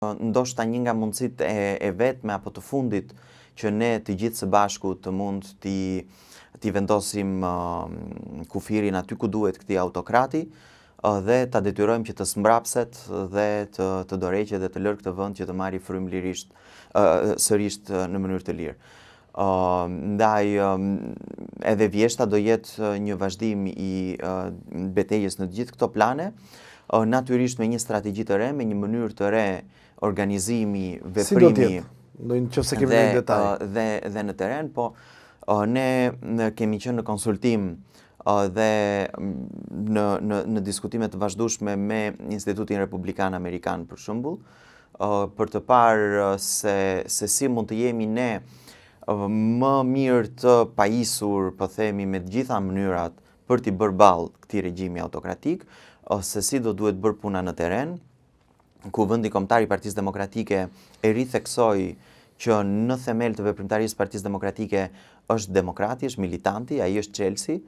ndoshta një nga mundësitë e vetme apo të fundit që ne të gjithë së bashku të mund t'i vendosim kufirin aty ku duhet këtij autokrati dhe ta detyrojmë që të smbrapset dhe të dorëheqë dhe të lërë këtë vend që të marrë frymë lirisht sërish në mënyrë të lirë. Ndaj edhe vjeshta do jetë një vazhdim i betejës në të gjithë këto plane, natyrisht me një strategji të re, me një mënyrë të re organizimi, veprimi. Si do t'jetë? Nëse kemi në detaj. Dhe në teren, po ne kemi qenë në konsultim dhe në diskutime të vazhdueshme me Institutin Republikan Amerikan për shembull, për të parë se si mund të jemi ne më mirë të pajisur, po themi, me të gjitha mënyrat për t'i bërë ballë këtij regjimi autokratik, se si do duhet bërë puna në teren, ku vendi kombëtar i Partisë Demokratike e ritheksoi që në themel të veprimtarisë Partisë Demokratike është demokrati, është militanti, ai është Chelsea,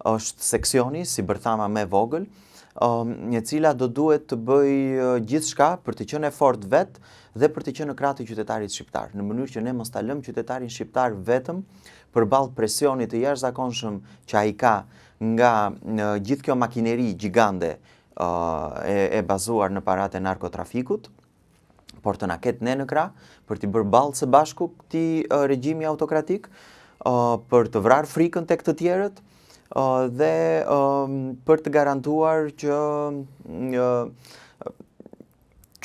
është seksioni, si bërthama më e vogël, e cila do duhet të bëjë gjithçka për të qenë fort vet dhe për të qenë në krah të qytetarit shqiptar, në mënyrë që ne mos ta lëmë qytetarin shqiptar vetëm përballë presionit të jashtëzakonshëm që ai ka nga gjithë kjo makineri gjigande e bazuar në paratë e narkotrafikut, por të na ketë ne në krah për t'i bërë ballë së bashku këtij regjimi autokratik, për të vrarë frikën tek të tjerët dhe për të garantuar që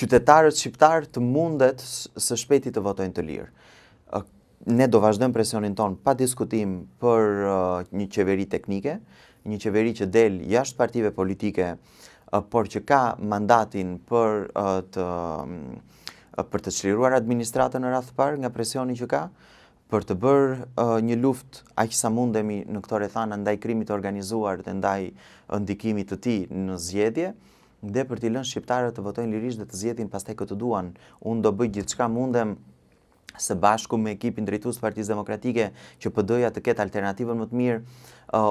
qytetarët shqiptar të mundet së shpejti të votojnë të lirë. Ne do vazhdojmë presionin ton pa diskutim për një qeveri teknike, një qeveri që del jashtë partive politike, por që ka mandatin për të çliruar administratën në radhë të parë nga presioni që ka, për të bërë një luftë aq sa mundemi në këto rrethana ndaj krimit të organizuar dhe ndaj ndikimit të tij në zgjedhje, dhe për t'i lënë shqiptarët të votojnë lirisht dhe të zgjedhin pastaj këtë duan. Unë do bëj gjithçka mundem së bashku me ekipin drejtues të Partisë Demokratike që PD-ja të ketë alternativën më të mirë,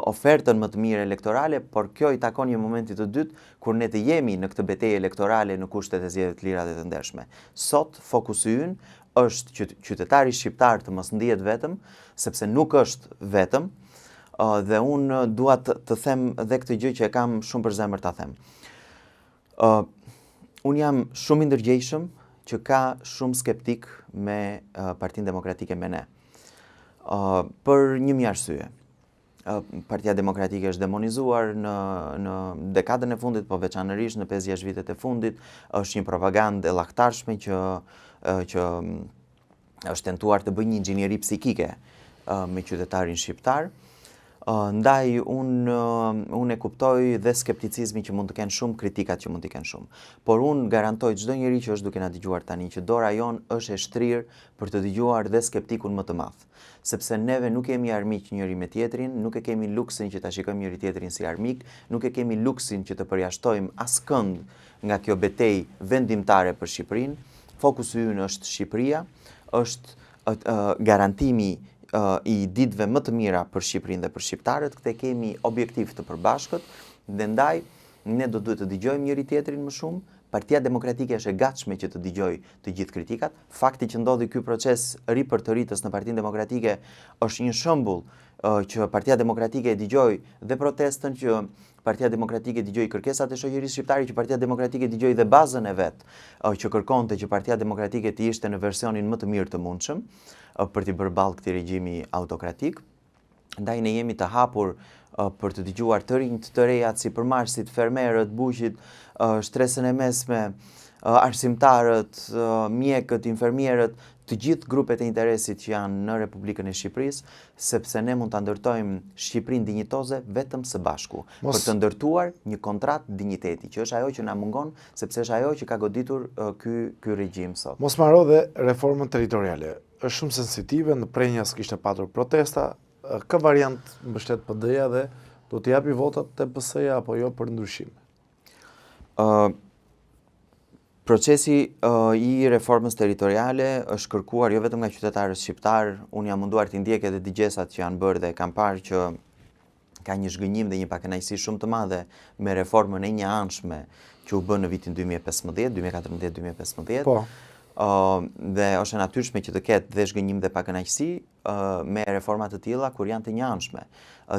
ofertën më të mirë elektorale, por kjo i takon një momenti të dytë kur ne të jemi në këtë betejë elektorale në kushtet e zgjedhjeve të lira dhe të ndershme. Sot fokusi ynë është qytetari shqiptar të mos ndihet vetëm, sepse nuk është vetëm, dhe unë dua të them edhe këtë gjë që e kam shumë për zemër ta them. Unë jam shumë i ndërgjegjshëm që ka shumë skeptik me Partinë Demokratike me ne. Për një arsye. Partia Demokratike është demonizuar në dekadën e fundit, po veçanërisht në 5-6 vitet e fundit, është një propagandë e llaktarshme që është tentuar të bëjë një inxhinieri psikike me qytetarin shqiptar. Ndaj unë e kuptoj dhe skepticizmi që mund të kenë shumë, kritikat që mund të kenë shumë. Por unë garantoj çdo njeri që është duke na dëgjuar tani që dora jon është e shtrirë për të dëgjuar dhe skeptikun më të madh. Sepse neve nuk kemi armiq njëri me tjetrin, nuk e kemi luksin që ta shikojmë njëri tjetrin si armik, nuk e kemi luksin që të përjashtojmë askënd nga kjo betejë vendimtare për Shqipërinë. Fokusi ynë është Shqipëria, është garantimi i ditëve më të mira për Shqipërinë dhe për shqiptarët. Këte kemi objektiv të përbashkët dhe ndaj ne do duhet të dëgjojmë njëri tjetrin më shumë. Partia Demokratike është e gatshme që të dëgjojë të gjithë kritikat. Fakti që ndodhi ky proces ri për të rritës në Partinë Demokratike është një shembull që Partia Demokratike e dëgjoi dhe protestën, që Partia Demokratike dëgjoi kërkesat e shoqërisë shqiptare, që Partia Demokratike dëgjoi dhe bazën e vet që kërkonte që Partia Demokratike të ishte në versionin më të mirë të mundshëm për t'i bërë ballë këtij regjimi autokratik. Ndaj ne jemi të hapur për të dëgjuar të rinjt, të rejat, si përmarrësit, fermerët, buqit, shtresën e mesme, arsimtarët, mjekët, infermierët, të gjithë grupet e interesit që janë në Republikën e Shqipërisë, sepse ne mund ta ndërtojmë Shqipërinë dinjitoze vetëm së bashku, për të ndërtuar një kontratë dinjiteti, që është ajo që na mungon, sepse është ajo që ka goditur ky regjim sot. Mos maro dhe reformën territoriale. Është shumë sensitive, në prenjas kishte patur protesta. Kë variant mbështet PD-ja dhe do t'i japi votat te PS-ja apo jo për ndryshim? Procesi i reformës territoriale është kërkuar jo vetëm nga qytetarët shqiptar. Unë jam munduar t'i ndjek edhe digjesat që janë bërë dhe kam parë që ka një zhgënjim dhe një pakënaqësi shumë të madhe me reformën e njëanshme që u bë në vitin 2015, 2014-2015. Po. Dhe është e natyrshme që të ketë dhe zhgënjim dhe pakënaqësi me reforma të tilla kur janë të njanshme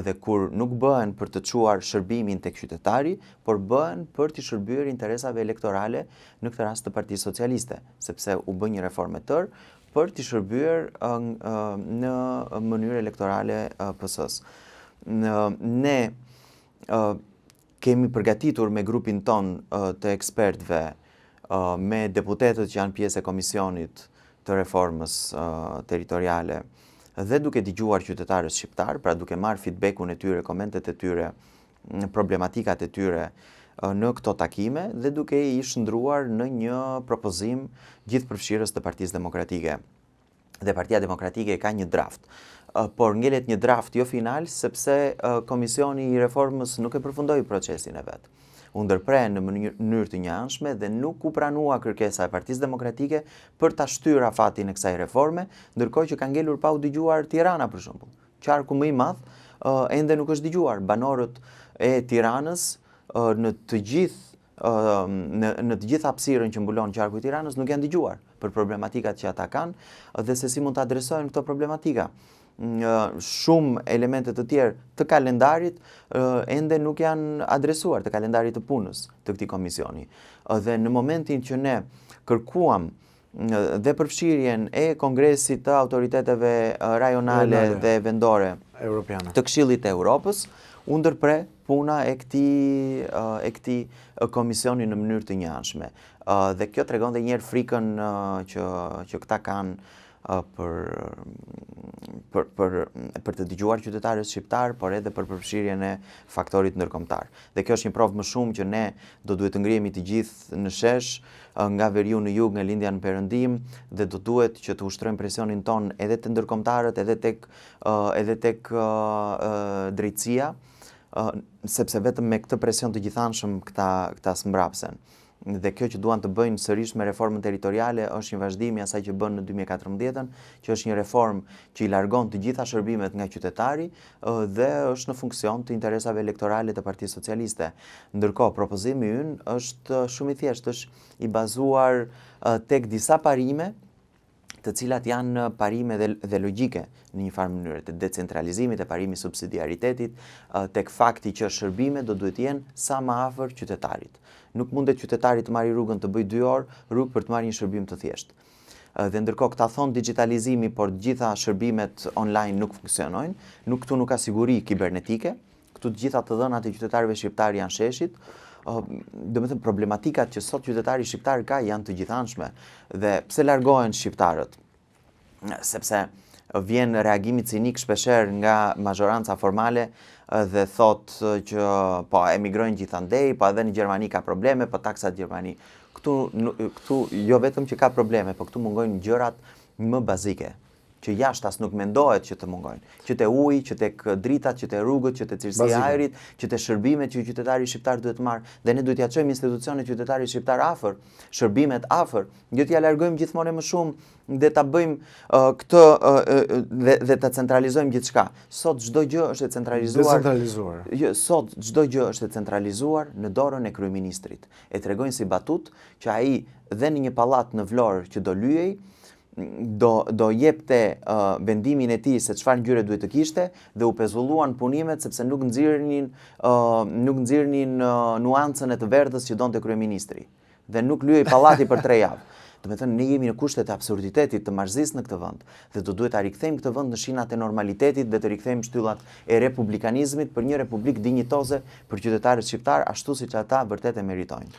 dhe kur nuk bëhen për të çuar shërbimin tek qytetari, por bëhen për të shërbyer interesave elektorale, në këtë rast të Partisë Socialiste, sepse u bë një reformë e tërë për të shërbyer në mënyrë elektorale PS-s. Ne kemi përgatitur me grupin ton të ekspertëve, me deputetët që janë pjesë e komisionit të reformës territoriale dhe duke dëgjuar qytetarët shqiptar, pra duke marrë feedbackun e tyre, komentet e tyre, problematikat e tyre në këto takime dhe duke i shndruar në një propozim gjithëpërfshirës të Partisë Demokratike. Dhe Partia Demokratike ka një draft, por ngelet një draft jo final sepse komisioni i reformës nuk e përfundoi procesin e vet. U ndërpre në mënyrë të njanshme dhe nuk u pranua kërkesa e Partisë Demokratike për ta shtyr afatin e kësaj reforme, ndërkohë që ka ngelur pa u dëgjuar Tirana për shembull. Qarku më i madh ende nuk është dëgjuar. Banorët e Tiranës në të gjithë hapësirën që mbulon qarku i Tiranës nuk janë dëgjuar për problematikat që ata kanë dhe se si mund të adresojnë këto problematika. Shumë elemente të tjerë të kalendarit ende nuk janë adresuar, të kalendarit të punës të këtij komisioni. Dhe në momentin që ne kërkuam dhe përfshirjen e Kongresit të autoriteteve rajonale dhe vendore Europiane të Këshillit të Europës, u ndërpre puna e këtij komisioni në mënyrë të njanshme. Dhe kjo tregon dhe një herë frikën që këta kanë për të dëgjuar qytetarët shqiptar, por edhe për përfshirjen e faktorit ndërkombëtar. Dhe kjo është një provë më shumë që ne do duhet të ngrihemi të gjithë në shesh, nga veriu në jug, nga lindja në perëndim, dhe do duhet që të ushtrojmë presionin ton edhe te ndërkombëtarët, edhe tek drejtësia, sepse vetëm me këtë presion të gjithanshëm këta smbrapsen. Dhe kjo që duan të bëjnë sërish me reformën territoriale është një vazhdim i asaj që bën në 2014, që është një reformë që i largon të gjitha shërbimet nga qytetari dhe është në funksion të interesave elektorale të Partisë Socialiste. Ndërkohë, propozimi ynë është shumë i thjeshtë, është i bazuar tek disa parime, të cilat janë parime dhe logjike në një farë mënyrë, të decentralizimit, e parimi subsidiaritetit, tek fakti që shërbimet do duhet jenë sa më afër qytetarit. Nuk mundet qytetari të marrë rrugën të bëjë 2 orë rrugë për të marrë një shërbim të thjeshtë. Dhe ndërkohë këta thonë digitalizimi, por gjitha shërbimet online nuk funksionojnë, këtu nuk ka siguri kibernetike, këtu të gjitha të dhënat e qytetarëve shqiptar janë sheshit. Domethënë problematikat që sot qytetari shqiptar ka janë të gjithanshme. Dhe pse largohen shqiptarët? Sepse vjen reagimi cinik shpesher nga mazhoranca formale dhe thot që po emigrojnë gjithandej, po edhe në Gjermani ka probleme, po taksat Gjermani. Këtu jo vetëm që ka probleme, po këtu mungojnë gjërat më bazike, që jashtë as nuk mendohet që të mungojnë. Që te uji, që tek dritat, që te rrugët, që te cilësia e ajrit, që te shërbimet që qytetari shqiptar duhet të marrë. Dhe ne duhet t'ia çojmë institucionet qytetarit shqiptar afër, shërbimet afër, jo t'ia largojmë gjithmonë më shumë dhe ta bëjmë këtë dhe ta centralizojmë gjithçka. Sot çdo gjë është e centralizuar. Sot çdo gjë është e centralizuar në dorën e kryeministrit. E tregojnë si batut që ai dhe në një pallat në Vlorë që do lyej, do jepte vendimin e tij se çfarë ngjyre duhet të kishte dhe u pezulluan punimet sepse nuk nxirrnin nuancën e të verdhës që donte kryeministri dhe nuk lyej pallati për 3 javë. Domethënë ne jemi në kushtet e absurditetit të marrëzisë në këtë vend dhe do duhet ta rikthejmë këtë vend në shinat e normalitetit dhe të rikthejmë shtyllat e republikanizmit për një republikë dinjitoze për qytetarët shqiptar ashtu siç ata vërtet e meritojnë.